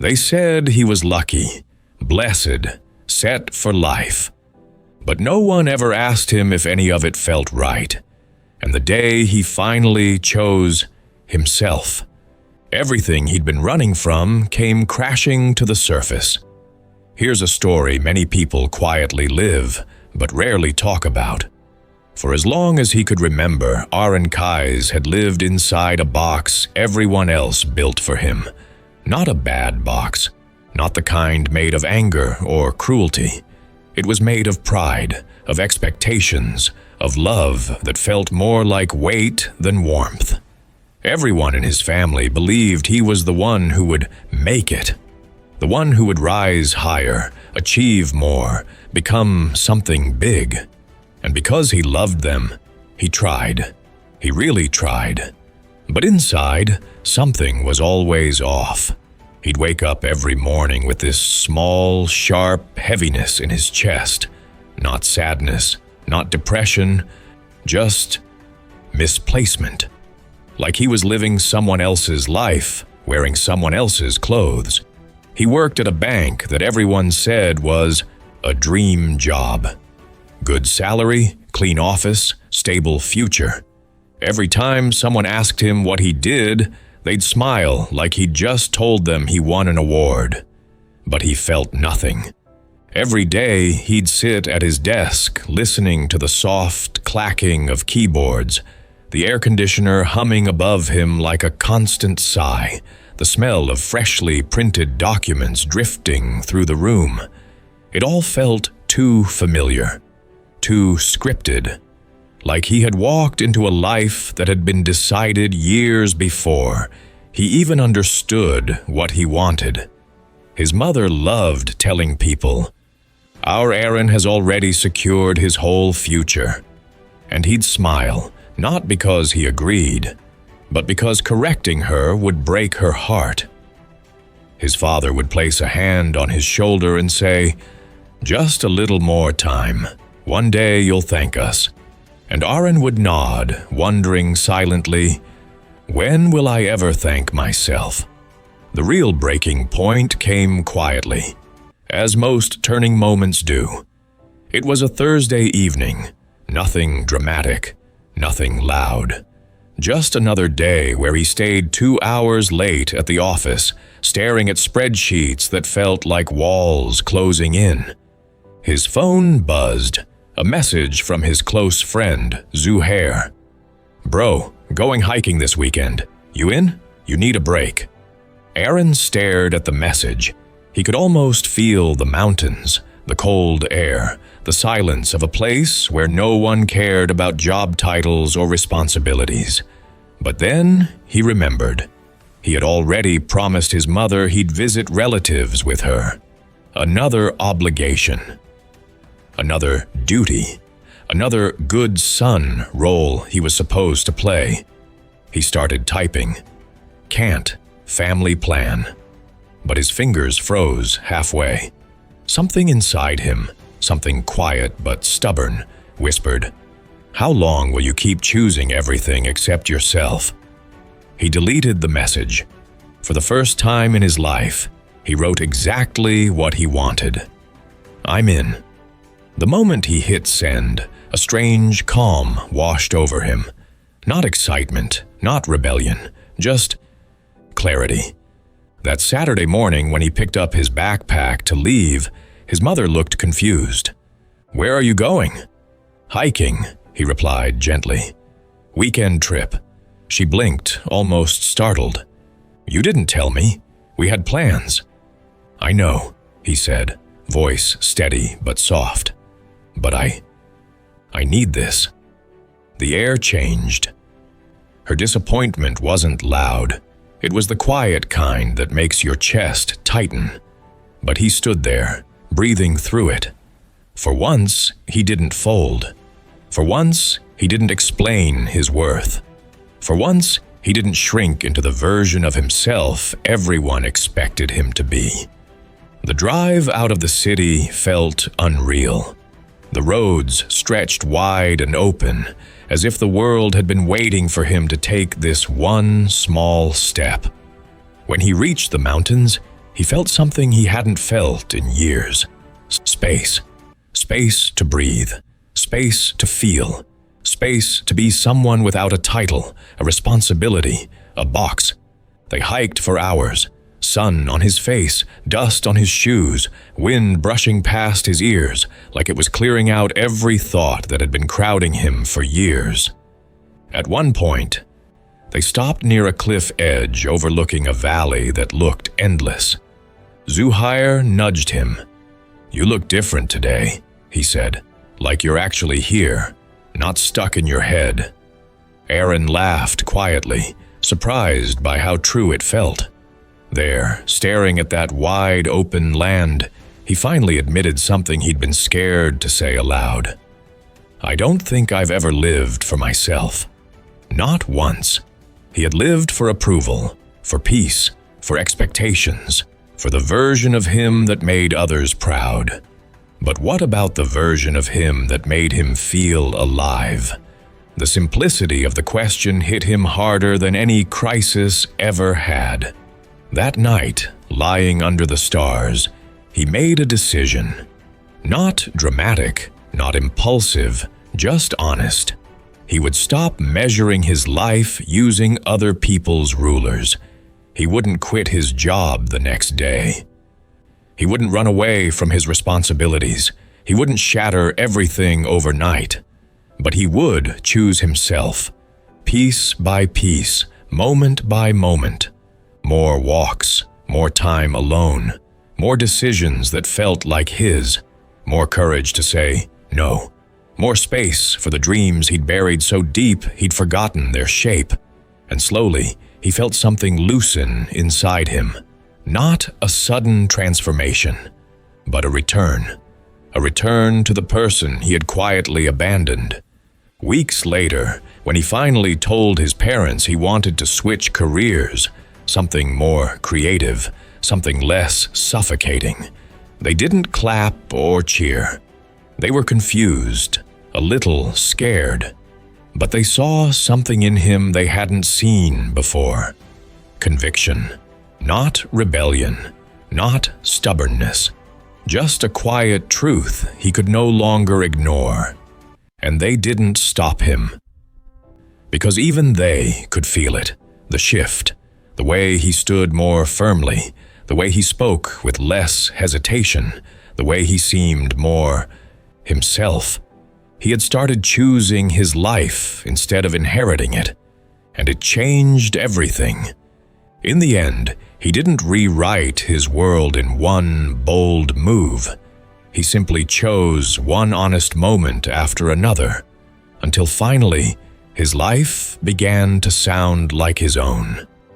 They said he was lucky, blessed, set for life. But no one ever asked him if any of it felt right. And the day he finally chose himself, everything he'd been running from came crashing to the surface. Here's a story many people quietly live, but rarely talk about. For as long as he could remember, Aren had lived inside a box everyone else built for him. Not a bad box, not the kind made of anger or cruelty. It was made of pride, of expectations, of love that felt more like weight than warmth. Everyone in his family believed he was the one who would make it, the one who would rise higher, achieve more, become something big. And because he loved them, he tried. He really tried. But inside, something was always off. He'd wake up every morning with this small, sharp heaviness in his chest. Not sadness, not depression, just misplacement. Like he was living someone else's life, wearing someone else's clothes. He worked at a bank that everyone said was a dream job. Good salary, clean office, stable future. Every time someone asked him what he did, they'd smile like he'd just told them he won an award. But he felt nothing. Every day, he'd sit at his desk, listening to the soft clacking of keyboards, the air conditioner humming above him like a constant sigh, the smell of freshly printed documents drifting through the room. It all felt too familiar, too scripted, like he had walked into a life that had been decided years before. He even understood what he wanted. His mother loved telling people, "Our Aren has already secured his whole future." And he'd smile, not because he agreed, but because correcting her would break her heart. His father would place a hand on his shoulder and say, "Just a little more time. One day you'll thank us." And Aren would nod, wondering silently, when will I ever thank myself? The real breaking point came quietly, as most turning moments do. It was a Thursday evening, nothing dramatic, nothing loud. Just another day where he stayed 2 hours late at the office, staring at spreadsheets that felt like walls closing in. His phone buzzed. A message from his close friend, Zuhair. "Bro, going hiking this weekend. You in? You need a break." Aren stared at the message. He could almost feel the mountains, the cold air, the silence of a place where no one cared about job titles or responsibilities. But then he remembered. He had already promised his mother he'd visit relatives with her. Another obligation. Another duty, another good son role he was supposed to play. He started typing. "Can't, family plan." But his fingers froze halfway. Something inside him, something quiet but stubborn, whispered, "How long will you keep choosing everything except yourself?" He deleted the message. For the first time in his life, he wrote exactly what he wanted. "I'm in." The moment he hit send, a strange calm washed over him. Not excitement, not rebellion, just clarity. That Saturday morning when he picked up his backpack to leave, his mother looked confused. "Where are you going?" "Hiking," he replied gently. "Weekend trip." She blinked, almost startled. "You didn't tell me. We had plans." "I know," he said, voice steady but soft. "But I need this." The air changed. Her disappointment wasn't loud. It was the quiet kind that makes your chest tighten. But he stood there, breathing through it. For once, he didn't fold. For once, he didn't explain his worth. For once, he didn't shrink into the version of himself everyone expected him to be. The drive out of the city felt unreal. The roads stretched wide and open, as if the world had been waiting for him to take this one small step. When he reached the mountains, he felt something he hadn't felt in years. Space. Space to breathe. Space to feel. Space to be someone without a title, a responsibility, a box. They hiked for hours. Sun on his face, dust on his shoes, wind brushing past his ears, like it was clearing out every thought that had been crowding him for years. At one point, they stopped near a cliff edge overlooking a valley that looked endless. Zuhair nudged him. "You look different today," he said, "like you're actually here, not stuck in your head." Aren laughed quietly, surprised by how true it felt. There, staring at that wide open land, he finally admitted something he'd been scared to say aloud. "I don't think I've ever lived for myself. Not once." He had lived for approval, for peace, for expectations, for the version of him that made others proud. But what about the version of him that made him feel alive? The simplicity of the question hit him harder than any crisis ever had. That night, lying under the stars, he made a decision. Not dramatic, not impulsive, just honest. He would stop measuring his life using other people's rulers. He wouldn't quit his job the next day. He wouldn't run away from his responsibilities. He wouldn't shatter everything overnight. But he would choose himself, piece by piece, moment by moment. More walks, more time alone, more decisions that felt like his, more courage to say no, more space for the dreams he'd buried so deep he'd forgotten their shape. And slowly, he felt something loosen inside him. Not a sudden transformation, but a return to the person he had quietly abandoned. Weeks later, when he finally told his parents he wanted to switch careers, something more creative, something less suffocating, they didn't clap or cheer. They were confused, a little scared, but they saw something in him they hadn't seen before. Conviction, not rebellion, not stubbornness, just a quiet truth he could no longer ignore. And they didn't stop him. Because even they could feel it, the shift, the way he stood more firmly, the way he spoke with less hesitation, the way he seemed more himself. He had started choosing his life instead of inheriting it, and it changed everything. In the end, he didn't rewrite his world in one bold move. He simply chose one honest moment after another, until finally his life began to sound like his own.